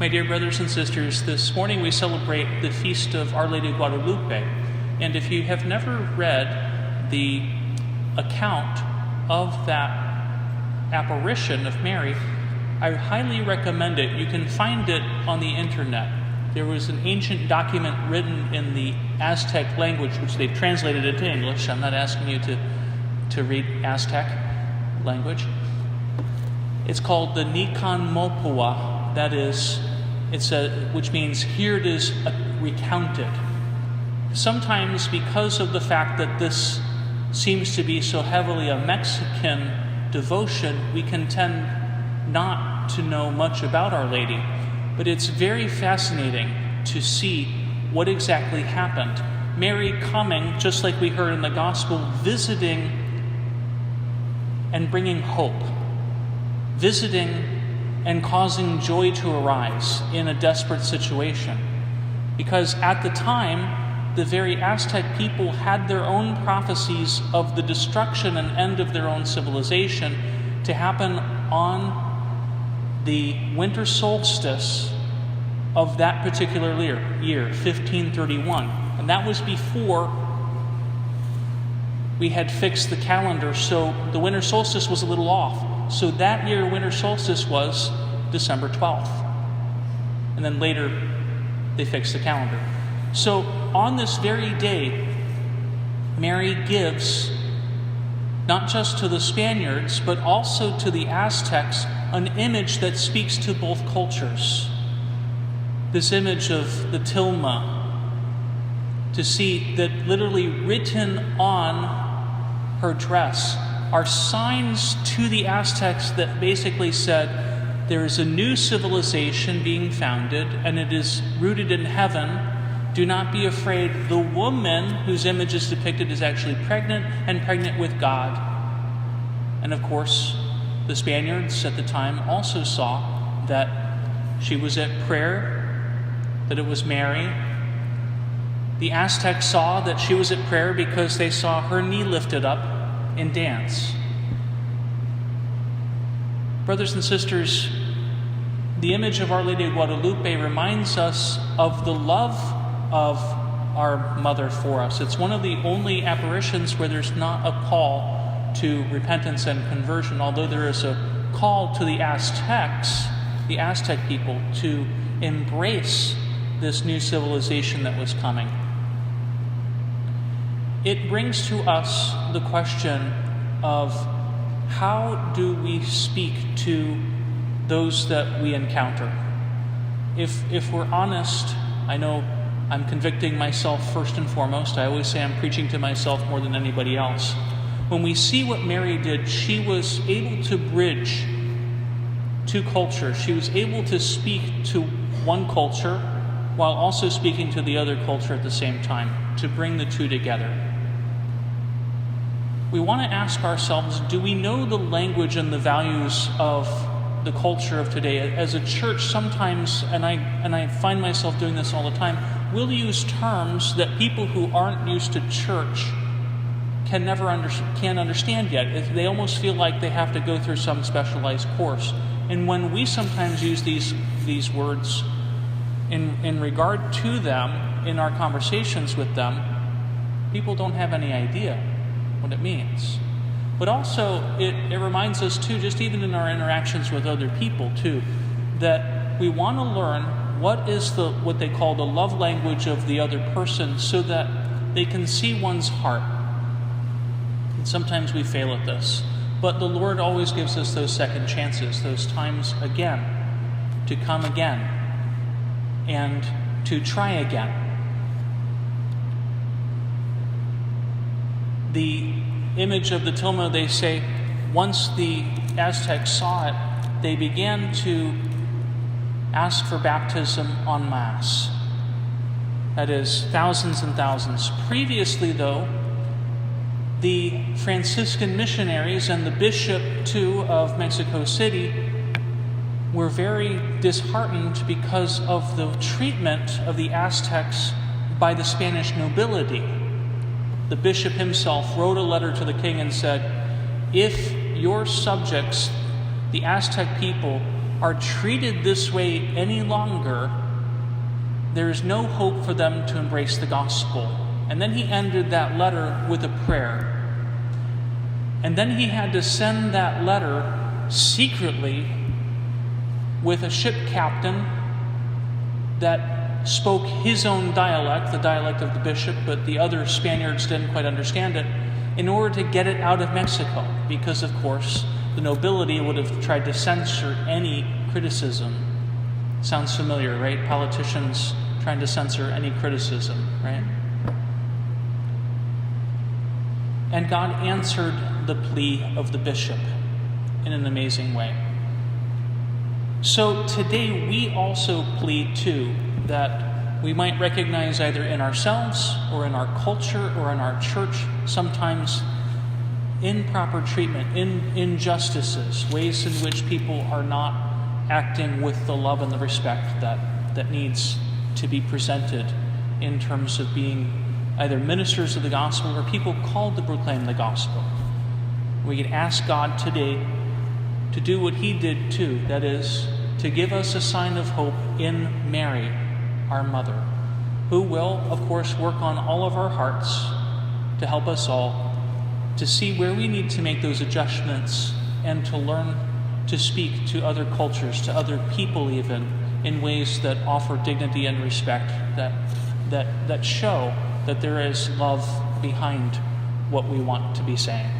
My dear brothers and sisters, this morning we celebrate the feast of Our Lady of Guadalupe. And if you have never read the account of that apparition of Mary, I highly recommend it. You can find it on the internet. There was an ancient document written in the Aztec language, which they've translated into English. I'm not asking you to read Aztec language. It's called the Nican Mopua. That is, which means here it is recounted. Sometimes, because of the fact that this seems to be so heavily a Mexican devotion, we can tend not to know much about Our Lady. But it's very fascinating to see what exactly happened. Mary coming, just like we heard in the Gospel, visiting and bringing hope, visiting and causing joy to arise in a desperate situation. Because at the time, the very Aztec people had their own prophecies of the destruction and end of their own civilization to happen on the winter solstice of that particular year, 1531. And that was before we had fixed the calendar, so the winter solstice was a little off. So that year, winter solstice was December 12th. And then later, they fixed the calendar. So on this very day, Mary gives, not just to the Spaniards, but also to the Aztecs, an image that speaks to both cultures. This image of the tilma, to see that literally written on her dress are signs to the Aztecs that basically said there is a new civilization being founded and it is rooted in heaven. Do not be afraid. The woman whose image is depicted is actually pregnant and pregnant with God. And of course, the Spaniards at the time also saw that she was at prayer, that it was Mary. The Aztecs saw that she was at prayer because they saw her knee lifted up in dance. Brothers and sisters, the image of Our Lady of Guadalupe reminds us of the love of our Mother for us. It's one of the only apparitions where there's not a call to repentance and conversion, although there is a call to the Aztec people, to embrace this new civilization that was coming. It brings to us the question of how do we speak to those that we encounter? If we're honest, I know I'm convicting myself first and foremost. I always say I'm preaching to myself more than anybody else. When we see what Mary did, she was able to bridge two cultures. She was able to speak to one culture while also speaking to the other culture at the same time, to bring the two together. We want to ask ourselves, do we know the language and the values of the culture of today? As a church, sometimes, and I find myself doing this all the time, we'll use terms that people who aren't used to church can't understand yet. They almost feel like they have to go through some specialized course. And when we sometimes use these words in regard to them, in our conversations with them, people don't have any idea what it means. But also, it reminds us too, just even in our interactions with other people too, that we want to learn what is what they call the love language of the other person, so that they can see one's heart. And sometimes we fail at this, but the Lord always gives us those second chances, those times again, to come again and to try again. The image of the tilma, they say, once the Aztecs saw it, they began to ask for baptism en masse. That is, thousands and thousands. Previously, though, the Franciscan missionaries and the bishop, too, of Mexico City were very disheartened because of the treatment of the Aztecs by the Spanish nobility. The bishop himself wrote a letter to the king and said, if your subjects, the Aztec people, are treated this way any longer, there is no hope for them to embrace the gospel. And then he ended that letter with a prayer. And then he had to send that letter secretly with a ship captain that spoke his own dialect, the dialect of the bishop, but the other Spaniards didn't quite understand it, in order to get it out of Mexico. Because, of course, the nobility would have tried to censor any criticism. Sounds familiar, right? Politicians trying to censor any criticism, right? And God answered the plea of the bishop in an amazing way. So today we also plead too that we might recognize either in ourselves or in our culture or in our church sometimes improper treatment, injustices, ways in which people are not acting with the love and the respect that needs to be presented in terms of being either ministers of the gospel or people called to proclaim the gospel. We can ask God today to do what he did too, that is, to give us a sign of hope in Mary, our mother, who will, of course, work on all of our hearts to help us all to see where we need to make those adjustments and to learn to speak to other cultures, to other people even, in ways that offer dignity and respect, that show that there is love behind what we want to be saying.